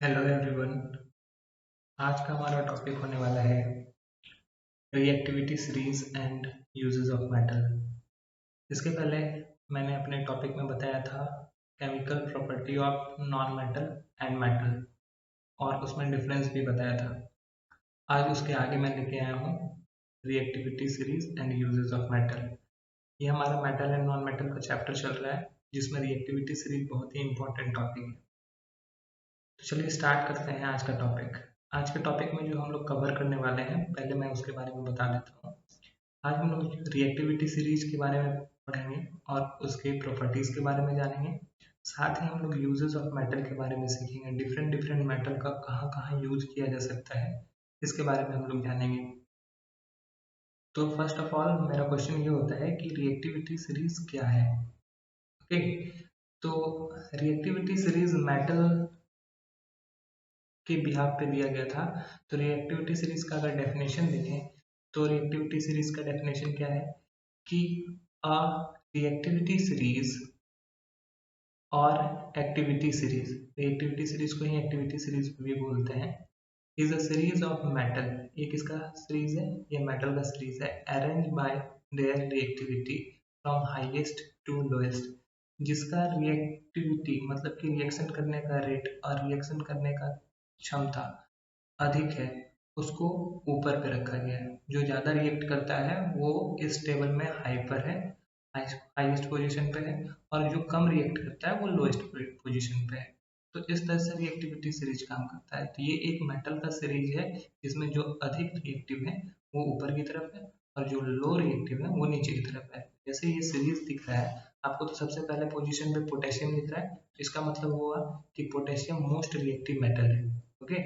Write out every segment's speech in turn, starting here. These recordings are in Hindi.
Hello everyone. आज का हमारा टॉपिक होने वाला है reactivity series and uses of metal. इसके पहले मैंने अपने टॉपिक में बताया था chemical property of non metal and metal और उसमें डिफरेंस भी बताया था। आज उसके आगे मैं लेके आया हूँ reactivity series and uses of metal. ये हमारा मेटल एंड नॉन मेटल का चैप्टर चल रहा है जिसमें रिएक्टिविटी सीरीज बहुत ही इंपॉर्टेंट टॉपिक है। तो चलिए स्टार्ट करते हैं आज का टॉपिक। आज के टॉपिक में जो हम लोग कवर करने वाले हैं पहले मैं उसके बारे में बता देता हूँ। आज हम लोग रिएक्टिविटी सीरीज के बारे में पढ़ेंगे और उसके प्रॉपर्टीज के बारे में जानेंगे। साथ ही हम लोग यूजेस ऑफ मेटल के बारे में सीखेंगे, डिफरेंट डिफरेंट मेटल का कहाँ कहाँ यूज किया जा सकता है इसके बारे में हम लोग जानेंगे। तो फर्स्ट ऑफ ऑल मेरा क्वेश्चन ये होता है कि रिएक्टिविटी सीरीज क्या है। ओके, तो रिएक्टिविटी सीरीज मेटल के बिहाफ पे दिया गया था। तो रिएक्टिविटी सीरीज का अगर डेफिनेशन देखें तो रिएक्टिविटी सीरीज का डेफिनेशन क्या है कि अ रिएक्टिविटी सीरीज और एक्टिविटी सीरीज, रिएक्टिविटी सीरीज को ही एक्टिविटी सीरीज भी बोलते हैं, is a series of metal. ये किसका सीरीज है? ये मेटल का सीरीज है। Arrange by their reactivity from highest to lowest, जिसका रिएक्टिविटी मतलब कि रिएक्शन करने का रेट और रिएक्शन करने का क्षमता अधिक है उसको ऊपर पे रखा गया है। जो ज़्यादा रिएक्ट करता है वो इस टेबल में हाई पर है, हाईएस्ट पोजीशन पे है, और जो कम रिएक्ट करता है वो लोएस्ट पोजीशन पे है। तो इस तरह से रिएक्टिविटी सीरीज काम करता है। तो ये एक मेटल का सीरीज है जिसमें जो अधिक रिएक्टिव है वो ऊपर की तरफ है और जो लो रिएक्टिव है वो नीचे की तरफ है। जैसे ये सीरीज दिख रहा है आपको, तो सबसे पहले पोजीशन पे पोटेशियम दिख रहा है, इसका मतलब हुआ कि पोटेशियम मोस्ट रिएक्टिव मेटल है। ओके,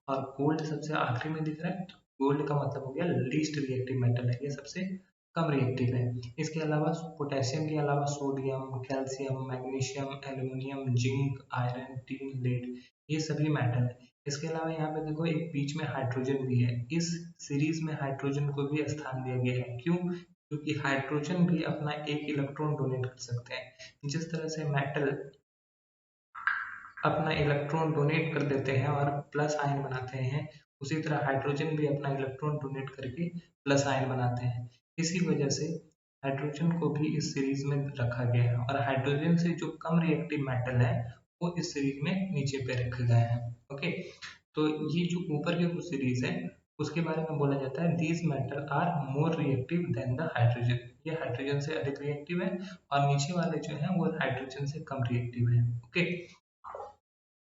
और गोल्ड सबसे आखिरी में दिख रहा है, तो गोल्ड का मतलब हो गया लीस्ट रिएक्टिव मेटल है, ये सबसे कम रिएक्टिव है। इसके अलावा पोटेशियम के अलावा sodium, calcium, magnesium, aluminium, zinc, iron, tin, lead, ये सभी मेटल है। इसके अलावा यहाँ पे देखो एक बीच में हाइड्रोजन भी है। इस सीरीज में हाइड्रोजन को भी स्थान दिया गया है। क्यों? क्योंकि हाइड्रोजन भी अपना एक इलेक्ट्रॉन डोनेट कर सकते हैं। जिस तरह से मेटल अपना इलेक्ट्रॉन डोनेट कर देते हैं और प्लस आयन बनाते हैं, उसी तरह हाइड्रोजन भी अपना इलेक्ट्रॉन डोनेट करके प्लस आयन बनाते हैं। इसी वजह से हाइड्रोजन को भी इस सीरीज में रखा गया है और हाइड्रोजन से जो कम रिएक्टिव मेटल है वो इस सीरीज में नीचे पे रखे गए हैं। ओके, तो ये जो ऊपर की कुछ सीरीज है उसके बारे में बोला जाता है these metal are more reactive than the hydrogen. ये हाइड्रोजन से अधिक रिएक्टिव है और नीचे वाले जो है वो हाइड्रोजन से कम रिएक्टिव है। ओके,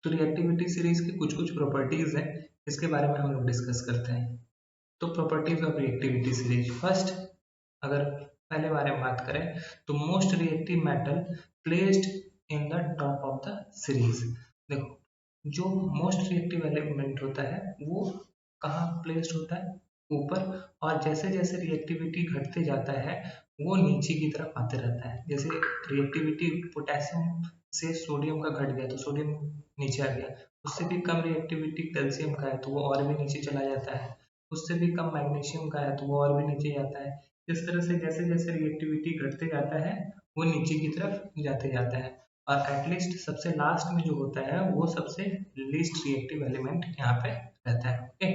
तो रिएक्टिविटी सीरीज की कुछ कुछ प्रॉपर्टीज हैं, इसके बारे में हम लोग डिस्कस करते हैं। तो properties of reactivity series, first अगर पहले बारे में बात करें तो most reactive metal placed in the top of the series. देखो, जो मोस्ट रिएक्टिव एलिमेंट होता है वो कहाँ प्लेस्ड होता है? ऊपर। और जैसे जैसे रिएक्टिविटी घटते जाता है वो नीचे की तरफ आते रहता है। जैसे रिएक्टिविटी पोटेशियम से सोडियम का घट गया तो सोडियम नीचे आ गया, उससे भी कम रिएक्टिविटी कैल्शियम का है तो वो और भी नीचे चला जाता है, उससे भी कम मैग्नीशियम का है तो वो और भी नीचे जाता है। इस तरह से जैसे जैसे रिएक्टिविटी घटते जाता है वो नीचे की तरफ जाते जाता है और एटलीस्ट सबसे लास्ट में जो होता है वो सबसे लीस्ट रिएक्टिव एलिमेंट यहाँ पे रहता है। ओके,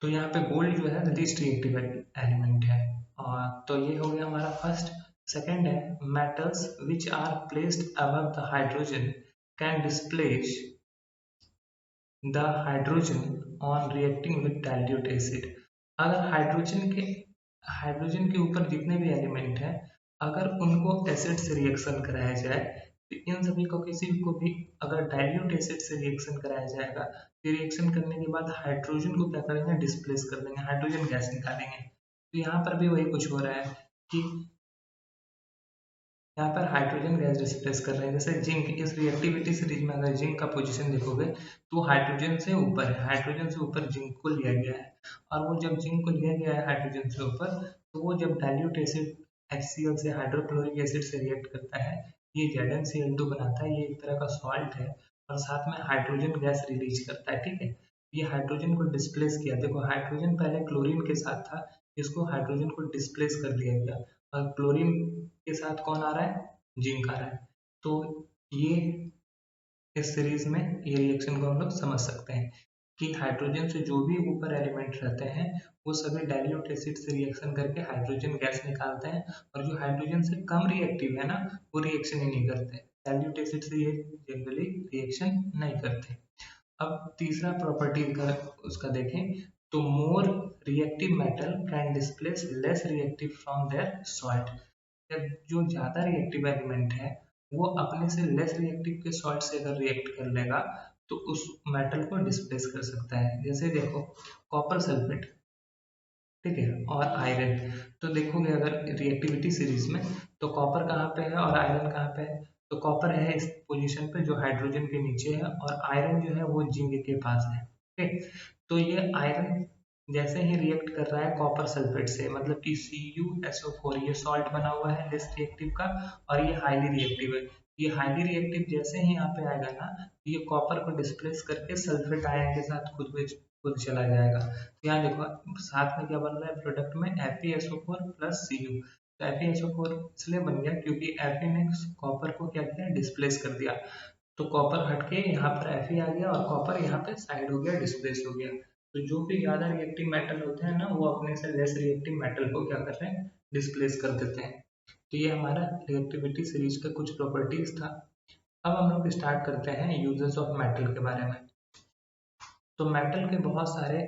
तो यहाँ पे गोल्ड जो है लीस्ट रिएक्टिव एलिमेंट है। और तो ये हो गया हमारा फर्स्ट। सेकंड है metals which are placed above the hydrogen can displace the hydrogen on reacting with dilute acid. अगर हाइड्रोजन के ऊपर जितने भी एलिमेंट हैं अगर उनको एसिड से रिएक्शन कराया जाए तो इन सभी को किसी को भी अगर डाइल्यूट एसिड से रिएक्शन कराया जाएगा तो रिएक्शन करने के बाद हाइड्रोजन को क्या करेंगे? डिस्प्लेस कर देंगे, हाइड्रोजन गैस निकालेंगे। तो यहाँ पर भी वही कुछ हो रहा है कि यहाँ पर हाइड्रोजन गैस डिस्प्लेस कर रहे हैं। जैसे जिंक, इस रिएक्टिविटी सीरीज में अगर जिंक का पोजीशन देखोगे तो हाइड्रोजन से ऊपर है, हाइड्रोजन से ऊपर जिंक को लिया गया है। और वो जब जिंक को लिया गया है हाइड्रोजन से ऊपर तो वो जब डाइल्यूट एसिड HCl से हाइड्रोक्लोरिक एसिड से रिएक्ट करता है ये ZnCl2 बनाता है, ये एक तरह का सॉल्ट है और साथ में हाइड्रोजन गैस रिलीज करता है। ठीक है, ये हाइड्रोजन को डिस्प्लेस किया। देखो हाइड्रोजन पहले क्लोरीन के साथ था, इसको हाइड्रोजन को डिस्प्लेस कर दिया गया और क्लोरीन के साथ कौन आ रहा है? जिंक आ रहा है। तो ये इस सीरीज में ये रिएक्शन को हम लोग समझ सकते हैं कि हाइड्रोजन से जो भी ऊपर एलिमेंट रहते हैं वो सभी डाइल्यूट एसिड से रिएक्शन करके हाइड्रोजन गैस निकालते हैं, और जो हाइड्रोजन से कम रिएक्टिव है ना वो रिएक्शन ही नहीं करते, डाइल्यूट एसिड से ये जनरली रिएक्शन नहीं करते। अब तीसरा प्रॉपर्टी का उसका देखें तो more reactive metal can displace less reactive from their salt. जो ज्यादा रिएक्टिव एलिमेंट है वो अपने से लेस रिएक्टिव के सॉल्ट से अगर रिएक्ट कर लेगा तो उस मेटल को डिस्प्लेस कर सकता है। जैसे देखो कॉपर सल्फेट, ठीक है, और आयरन, तो देखोगे अगर रिएक्टिविटी सीरीज में तो कॉपर कहाँ पे है और आयरन कहाँ पे है, तो कॉपर है इस पोजीशन पे जो हाइड्रोजन के नीचे है, और आयरन जो है वो जिंक के पास है, ठीक। तो ये आयरन जैसे ही रिएक्ट कर रहा है कॉपर सल्फेट से, मतलब कि CuSO4, ये सॉल्ट बना हुआ है लेस रिएक्टिव का, और ये हाईली रिएक्टिव है। ये हाईली रिएक्टिव जैसे ही यहाँ पे आएगा ना, ये कॉपर को डिस्प्लेस करके सल्फेट आयन के साथ खुद चला जाएगा। तो यहाँ देखो साथ में क्या बन रहा है प्रोडक्ट में, FeSO4 प्लस Cu। तो FeSO4 इसलिए बन गया क्योंकि Fe ने कॉपर को क्या किया, डिस्प्लेस कर दिया, तो कॉपर हटके यहाँ पर Fe आ गया और कॉपर यहाँ पे साइड हो गया, डिस्प्लेस हो गया। तो जो भी ज्यादा रिएक्टिव मेटल होते हैं ना वो अपने से लेस रिएक्टिव मेटल को क्या कर रहे हैं, डिस्प्लेस कर देते हैं। तो ये हमारा रिएक्टिविटी सीरीज का कुछ प्रॉपर्टीज था। अब हम लोग स्टार्ट करते हैं यूजेस ऑफ मेटल के बारे में। तो मेटल के बहुत सारे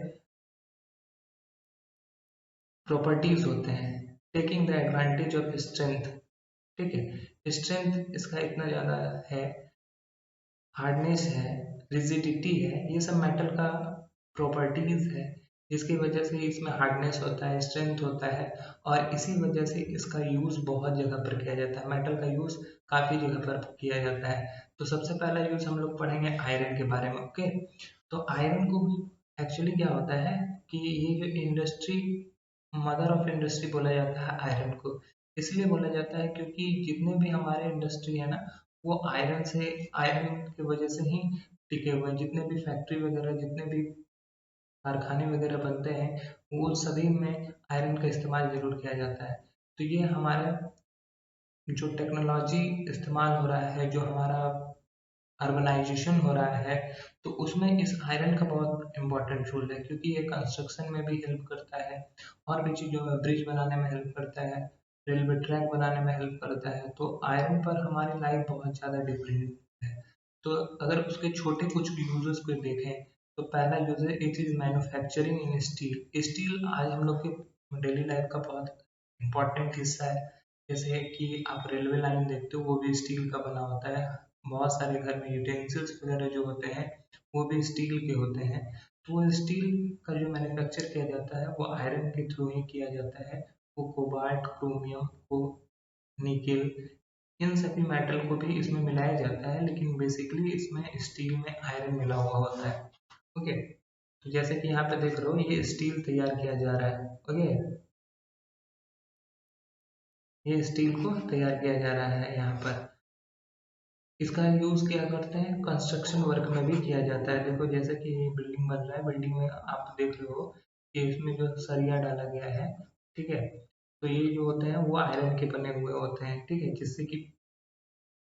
प्रॉपर्टीज होते हैं। Taking the advantage of strength, ठीक है, स्ट्रेंथ इसका इतना ज्यादा है, हार्डनेस है, रिजिडिटी है, ये सब मेटल का प्रॉपर्टीज है, जिसकी वजह से इसमें हार्डनेस होता है, स्ट्रेंथ होता है, और इसी वजह से इसका यूज बहुत जगह पर किया जाता है। मेटल का यूज काफी जगह पर किया जाता है। तो सबसे पहला यूज हम लोग पढ़ेंगे आयरन के बारे में, ओके। तो आयरन को एक्चुअली क्या होता है कि ये जो इंडस्ट्री, मदर ऑफ इंडस्ट्री बोला जाता है आयरन को, इसलिए बोला जाता है क्योंकि जितने भी हमारे इंडस्ट्री है ना वो आयरन से, आयरन की वजह से ही टिके हुए हैं। जितने भी फैक्ट्री वगैरह, जितने भी कारखाने वगैरह बनते हैं वो सभी में आयरन का इस्तेमाल जरूर किया जाता है। तो ये हमारा जो टेक्नोलॉजी इस्तेमाल हो रहा है, जो हमारा अर्बनाइजेशन हो रहा है, तो उसमें इस आयरन का बहुत इंपॉर्टेंट रोल है, क्योंकि ये कंस्ट्रक्शन में भी हेल्प करता है, और भी चीज़ों में, ब्रिज बनाने में हेल्प करता है, रेलवे ट्रैक बनाने में हेल्प करता है। तो आयरन पर हमारी लाइफ बहुत ज़्यादा डिपेंडेंट है। तो अगर उसके छोटे कुछ यूजेस को देखें तो पहला यूज है, it is manufacturing in steel. Steel आज हम लोग के डेली लाइफ का बहुत इंपॉर्टेंट हिस्सा है। जैसे कि आप रेलवे लाइन देखते हो वो भी स्टील का बना होता है, बहुत सारे घर में यूटेंसिल्स वगैरह जो होते हैं वो भी स्टील के होते हैं। तो वो स्टील का जो मैन्युफैक्चर किया जाता है वो आयरन के थ्रू ही किया जाता है। वो कोबाल्ट, क्रोमियम, को निकेल, इन सभी मेटल को भी इसमें मिलाया जाता है, लेकिन बेसिकली इसमें स्टील में आयरन मिला हुआ होता है, ओके। तो जैसे कि यहाँ पे देख रहे हो ये स्टील तैयार किया जा रहा है, ओके, ये स्टील को तैयार किया जा रहा है यहाँ पर। इसका यूज क्या करते हैं, कंस्ट्रक्शन वर्क में भी किया जाता है। देखो जैसे कि ये बिल्डिंग बन रहा है, बिल्डिंग में आप देख रहे हो कि इसमें जो सरिया डाला गया है, ठीक है, तो ये जो होते हैं वो आयरन के बने हुए होते हैं, ठीक है, जिससे कि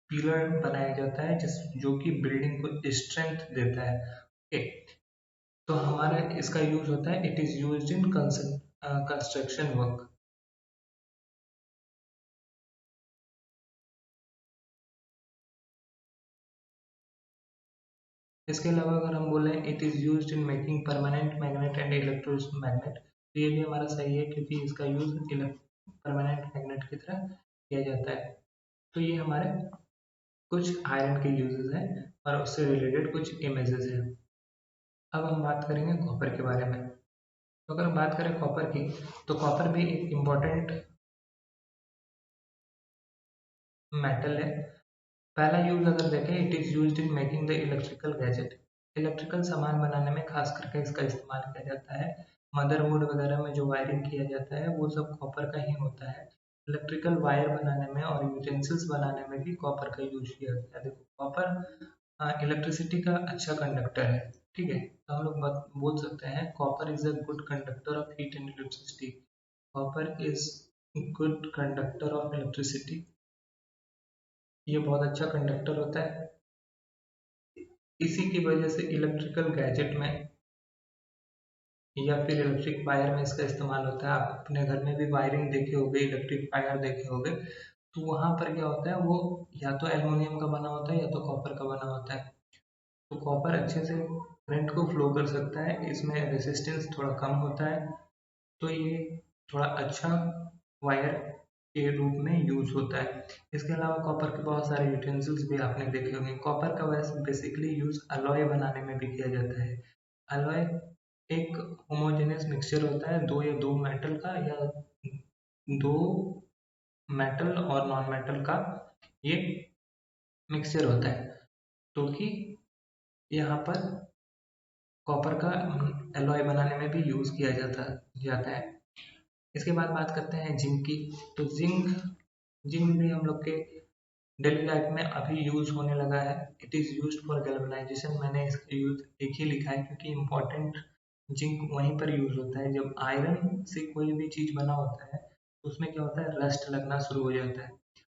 पिलर बनाया जाता है जो कि बिल्डिंग को स्ट्रेंथ देता है, ओके। तो हमारा इसका यूज होता है, it is used in construction work. इसके अलावा अगर हम बोलें it is used in making permanent magnet and electromagnet, तो ये भी हमारा सही है क्योंकि इसका यूज परमानेंट मैग्नेट की तरह किया जाता है। तो ये हमारे कुछ आयरन के यूजेस हैं और उससे रिलेटेड कुछ इमेजेस हैं। अब हम बात करेंगे कॉपर के बारे में। तो अगर हम बात करें कॉपर की, तो कॉपर भी एक इम्पॉर्टेंट मेटल है। पहला यूज अगर देखें, it is used in making the electrical gadget. Electrical सामान बनाने में खास करके इसका इस्तेमाल किया जाता है। मदरबोर्ड वगैरह में जो वायरिंग किया जाता है वो सब कॉपर का ही होता है। इलेक्ट्रिकल वायर बनाने में और यूटेंसिल्स बनाने में भी कॉपर का यूज किया जाता है। देखो कॉपर इलेक्ट्रिसिटी का अच्छा कंडक्टर है, ठीक है, तो हम लोग बोल सकते हैं copper is a good conductor of heat and electricity. Copper is good conductor of electricity, ये बहुत अच्छा कंडक्टर होता है। इसी की वजह से इलेक्ट्रिकल गैजेट में या फिर इलेक्ट्रिक वायर में इसका इस्तेमाल होता है। आप अपने घर में भी वायरिंग देखे होंगे, इलेक्ट्रिक वायर देखे होंगे, तो वहाँ पर क्या होता है, वो या तो एल्युमिनियम का बना होता है या तो कॉपर का बना होता है। तो कॉपर अच्छे से करंट को फ्लो कर सकता है, इसमें रेजिस्टेंस थोड़ा कम होता है, तो ये थोड़ा अच्छा वायर के रूप में यूज होता है। इसके अलावा कॉपर के बहुत सारे यूटेंसिल्स भी आपने देखे होंगे। कॉपर का वैसे बेसिकली यूज अलॉय बनाने में भी किया जाता है। अलॉय एक होमोजेनियस मिक्सचर होता है दो या दो मेटल का, या दो मेटल और नॉन मेटल का ये मिक्सचर होता है। तो कि यहाँ पर कॉपर का एलॉय बनाने में भी यूज किया जाता है। इसके बाद बात करते हैं जिंक की। तो जिंक भी हम लोग के डेली लाइफ में अभी यूज होने लगा है। It is use for galvanisation. मैंने इसका यूज एक ही लिखा है क्योंकि इम्पोर्टेंट जिंक वहीं पर यूज होता है। जब आयरन से कोई भी चीज बना होता है तो उसमें क्या होता है, रस्ट लगना शुरू हो जाता है।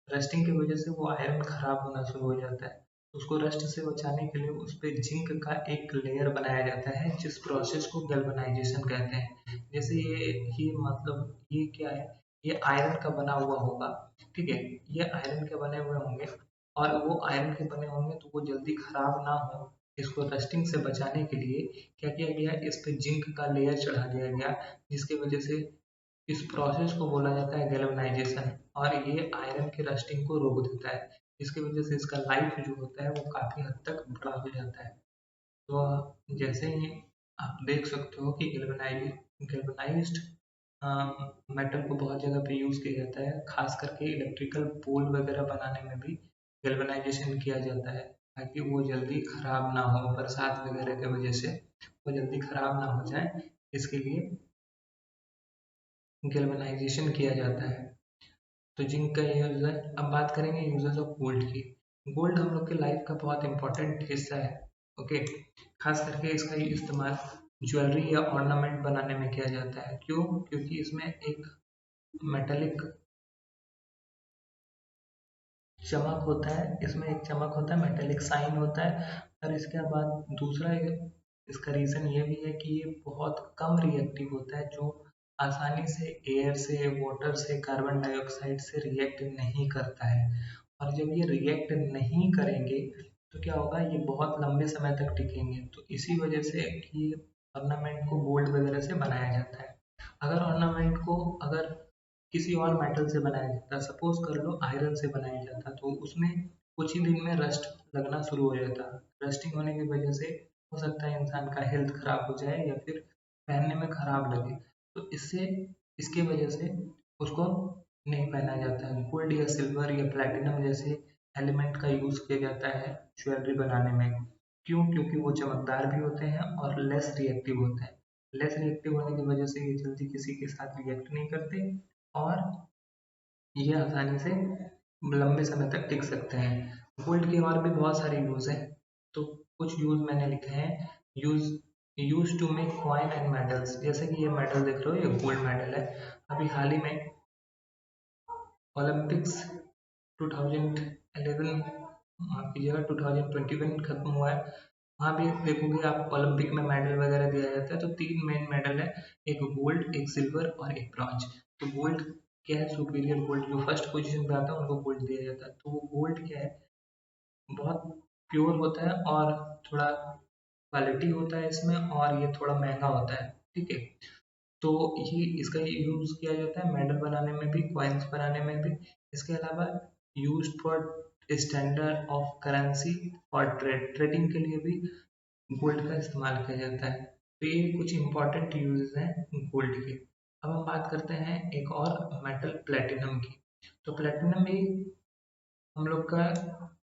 रस्टिंग की वजह से वो आयरन खराब होना शुरू हो जाता है। उसको रस्ट से बचाने के लिए उस पर जिंक का एक लेयर बनाया जाता है, जिस प्रोसेस को गैल्वेनाइजेशन कहते हैं। जैसे ये मतलब ये क्या है, ये आयरन का बना हुआ होगा, ठीक है, ये आयरन के बने हुए होंगे, और वो आयरन के बने होंगे तो वो जल्दी खराब ना हो, इसको रस्टिंग से बचाने के लिए क्या किया गया, इस पे जिंक का लेयर चढ़ा दिया गया, जिसकी वजह से इस प्रोसेस को बोला जाता है गैल्वेनाइजेशन, और ये आयरन की रस्टिंग को रोक देता है। इसकी वजह से इसका लाइफ जो होता है वो काफी हद तक बड़ा हो जाता है। तो जैसे ही आप देख सकते हो कि गैल्वेनाइज्ड मेटल को बहुत जगह पे यूज किया जाता है, खास करके इलेक्ट्रिकल पोल वगैरह बनाने में भी गैल्वेनाइजेशन किया जाता है, ताकि वो जल्दी खराब ना हो, बरसात वगैरह की वजह से वो जल्दी खराब ना हो जाए, इसके लिए गैल्वेनाइजेशन किया जाता है। तो जिंक का यूज है। अब बात करेंगे यूजेस ऑफ गोल्ड की। गोल्ड हम लोग के लाइफ का बहुत इंपॉर्टेंट हिस्सा है। ओके, खास करके इसका इस्तेमाल ज्वेलरी या ऑर्नामेंट बनाने में किया जाता है। क्यों? क्योंकि इसमें एक मेटेलिक चमक होता है, इसमें एक चमक होता है, मेटेलिक साइन होता है। और इसके बाद दूसरा इसका रीज़न ये भी है कि ये बहुत कम रिएक्टिव होता है, जो आसानी से एयर से, वाटर से, कार्बन डाइऑक्साइड से रिएक्ट नहीं करता है। और जब ये रिएक्ट नहीं करेंगे तो क्या होगा, ये बहुत लंबे समय तक टिकेंगे। तो इसी वजह से कि ऑर्नामेंट को गोल्ड वगैरह से बनाया जाता है। अगर ऑर्नामेंट को अगर किसी और मेटल से बनाया जाता, सपोज कर लो आयरन से बनाया जाता, तो उसमें कुछ ही दिन में रस्ट लगना शुरू हो जाता। रस्टिंग होने की वजह से हो सकता है इंसान का हेल्थ खराब हो जाए या फिर पहनने में खराब लगे। तो इसकी वजह से उसको नहीं पहना जाता है। गोल्ड या सिल्वर या प्लेटिनम जैसे एलिमेंट का यूज किया जाता है ज्वेलरी बनाने में। क्यों? क्योंकि वो चमकदार भी होते हैं और लेस रिएक्टिव होते हैं। लेस रिएक्टिव होने की वजह से ये जल्दी किसी के साथ रिएक्ट नहीं करते, और ये आसानी से लंबे समय तक टिक सकते हैं। गोल्ड के और भी बहुत सारे यूज हैं, तो कुछ यूज मैंने लिखे हैं। Use use to make coin and medals. जैसे कि ये मेडल देख रहे हो, ये गोल्ड मेडल है। अभी हाल ही में ओलंपिक्स 2011, माफ कीजिएगा 2021 खत्म हुआ है। वहाँ भी देखोगे आप, ओलंपिक में मेडल वगैरह दिया जाता है, तो तीन मेन मेडल है, एक गोल्ड, एक सिल्वर और एक ब्रॉन्ज। तो गोल्ड क्या है, सुपीरियर गोल्ड, जो फर्स्ट पोजीशन पे आता है उनको गोल्ड दिया जाता है। तो वो गोल्ड क्या है, बहुत प्योर होता है और थोड़ा क्वालिटी होता है इसमें, और ये थोड़ा महंगा होता है, ठीक है। तो ये इसका यूज किया जाता है मेडल बनाने में भी, कॉइन्स बनाने में भी। इसके अलावा use for standard of currency और ट्रेडिंग के लिए भी गोल्ड का इस्तेमाल किया जाता है। तो ये कुछ इंपॉर्टेंट यूजेस हैं गोल्ड के। अब हम बात करते हैं एक और मेटल, प्लेटिनम की। तो प्लेटिनम भी हम लोग का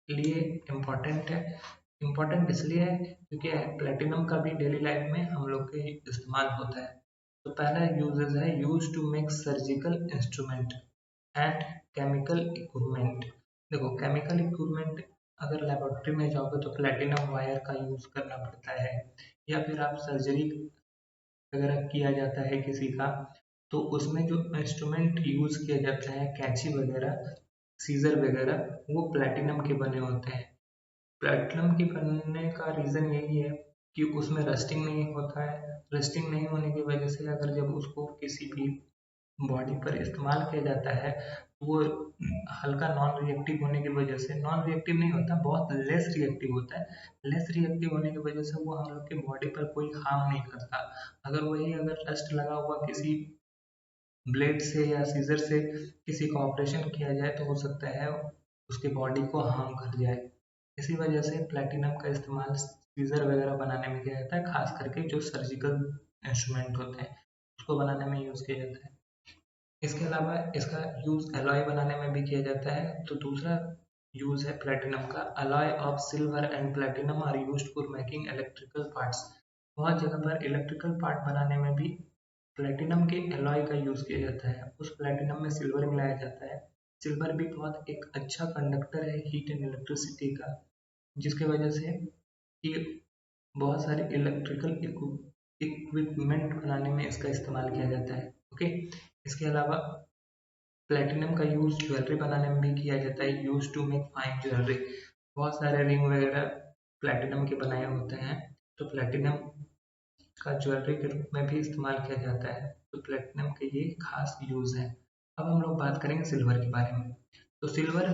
लिए इम्पोर्टेंट है। इम्पोर्टेंट इसलिए है क्योंकि प्लेटिनम का भी डेली लाइफ में हम लोग के इस्तेमाल होता है। तो पहला यूजेस है, use to make surgical instrument and chemical equipment. देखो, केमिकल इक्विपमेंट अगर लेबोरेटरी में जाओगे तो प्लेटिनम वायर का यूज करना पड़ता है, या फिर आप सर्जरी अगर किया जाता है किसी का, तो उसमें जो इंस्ट्रूमेंट यूज किया जाता है, कैंची वगैरह, सीजर वगैरह, वो प्लेटिनम के बने होते हैं। प्लेटिनम की बनने का रीज़न यही है कि उसमें रस्टिंग नहीं होता है। रस्टिंग नहीं होने की वजह से अगर जब उसको किसी भी बॉडी पर इस्तेमाल किया जाता है तो वो हल्का नॉन रिएक्टिव होने की वजह से, नॉन रिएक्टिव नहीं होता, बहुत लेस रिएक्टिव होता है। लेस रिएक्टिव होने की वजह से वो हम लोग की बॉडी पर कोई हार्म नहीं करता। अगर रस्ट लगा हुआ किसी ब्लेड से या सीजर से किसी का ऑपरेशन किया जाए तो हो सकता है उसके बॉडी को हार्म कर जाए। इसी वजह से प्लेटिनम का इस्तेमाल सीजर वगैरह बनाने में किया जाता है, खास करके जो सर्जिकल इंस्ट्रूमेंट होते हैं उसको बनाने में यूज़ किया जाता है। इसके अलावा इसका यूज़ एलॉय बनाने में भी किया जाता है। तो दूसरा यूज़ है प्लेटिनम का, alloy of silver and platinum are used for making electrical parts. बहुत जगह पर इलेक्ट्रिकल पार्ट बनाने में भी प्लेटिनम के एलॉय का यूज़ किया जाता है। उस प्लेटिनम में सिल्वर मिलाया जाता है। सिल्वर भी बहुत एक अच्छा कंडक्टर है हीट एंड इलेक्ट्रिसिटी का, जिसकी वजह से ये बहुत सारे इलेक्ट्रिकल इक्विपमेंट बनाने में इसका इस्तेमाल किया जाता है। ओके, इसके अलावा प्लेटिनम का यूज़ ज्वेलरी बनाने में भी किया जाता है, use to make fine jewellery. बहुत सारे रिंग वगैरह प्लेटिनम के बनाए होते हैं, तो प्लेटिनम का ज्वेलरी के रूप में भी इस्तेमाल किया जाता है। तो प्लेटिनम के ये खास यूज़ है। अब हम लोग बात करेंगे सिल्वर के बारे में। तो सिल्वर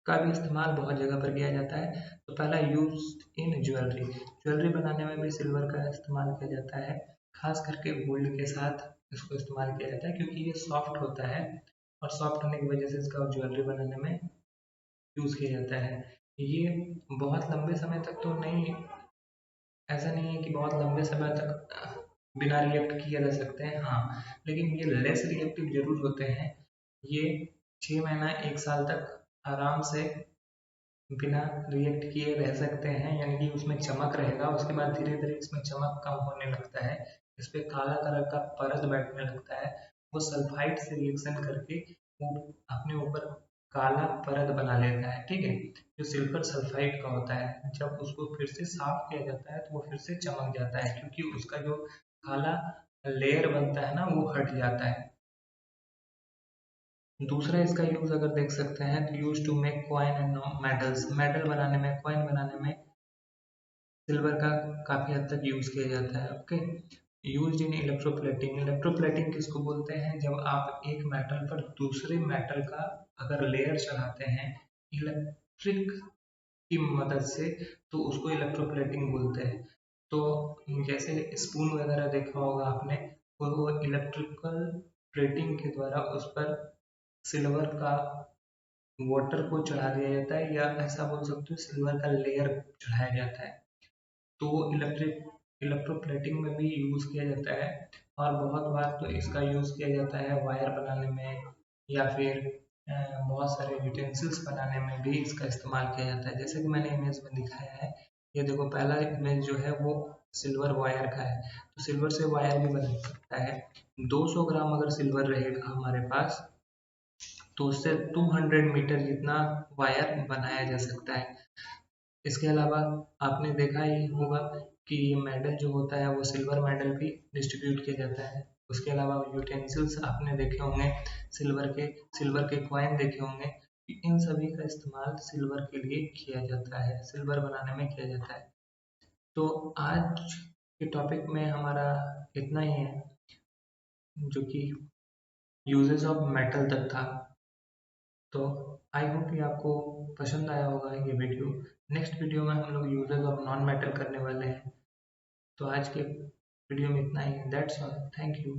का भी इस्तेमाल बहुत जगह पर किया जाता है। तो पहला यूज इन ज्वेलरी, ज्वेलरी बनाने में भी सिल्वर का इस्तेमाल किया जाता है। खास करके गोल्ड के साथ इसको इस्तेमाल किया जाता है क्योंकि ये सॉफ्ट होता है और सॉफ्ट होने की वजह से इसका ज्वेलरी बनाने में यूज़ किया जाता है। ये बहुत लंबे समय तक तो नहीं, ऐसा नहीं है कि बहुत लंबे समय तक बिना रिएक्ट किया जा सकते हैं, हाँ, लेकिन ये लेस रिएक्टिव जरूर होते हैं। ये 6 महीना 1 साल तक आराम से बिना रिएक्ट किए रह सकते हैं, यानी कि उसमें चमक रहेगा। उसके बाद धीरे धीरे इसमें चमक कम होने लगता है, इस पे काला कलर का परत बैठने लगता है। वो सल्फाइड से रिएक्शन करके वो अपने ऊपर काला परत बना लेता है, ठीक है, जो सिल्वर सल्फाइड का होता है। जब उसको फिर से साफ किया जाता है तो वो फिर से चमक जाता है, क्योंकि उसका जो काला लेयर बनता है ना वो हट जाता है। दूसरा इसका यूज अगर देख सकते हैं तो use to make coin and metals, metal बनाने में, कॉइन बनाने में सिल्वर का काफी हद तक यूज किया जाता है। Okay, use in electroplating, electroplating किसको बोलते हैं, जब आप एक मेटल पर दूसरे मेटल का अगर लेयर चढ़ाते हैं इलेक्ट्रिक की मदद से तो उसको इलेक्ट्रोप्लेटिंग बोलते हैं। तो जैसे स्पून वगैरह देखा होगा आपने, वो इलेक्ट्रिकल प्लेटिंग के द्वारा उस पर सिल्वर का वाटर को चढ़ा दिया जाता है, या ऐसा बोल सकते हो सिल्वर का लेयर चढ़ाया जाता है। तो इलेक्ट्रोप्लेटिंग में भी यूज़ किया जाता है। और बहुत बार तो इसका यूज़ किया जाता है वायर बनाने में, या फिर बहुत सारे यूटेंसिल्स बनाने में भी इसका इस्तेमाल किया जाता है। जैसे कि मैंने इमेज में दिखाया है, ये देखो पहला इमेज जो है वो सिल्वर वायर का है। तो सिल्वर से वायर भी बन सकता है। 200 ग्राम अगर सिल्वर रहेगा हमारे पास तो उससे 200 मीटर जितना वायर बनाया जा सकता है। इसके अलावा आपने देखा ही होगा कि ये मेडल जो होता है वो सिल्वर मेडल भी डिस्ट्रीब्यूट किया जाता है। उसके अलावा यूटेंसिल्स आपने देखे होंगे, सिल्वर के कॉइन देखे होंगे, कि इन सभी का इस्तेमाल सिल्वर के लिए किया जाता है, सिल्वर बनाने में किया जाता है। तो आज के टॉपिक में हमारा इतना ही है, जो कि यूजेस ऑफ मेटल तक था। तो आई होप कि आपको पसंद आया होगा ये वीडियो। नेक्स्ट वीडियो में हम लोग यूजेस ऑफ नॉन मेटल करने वाले हैं। तो आज के वीडियो में इतना ही, दैट्स ऑल, थैंक यू।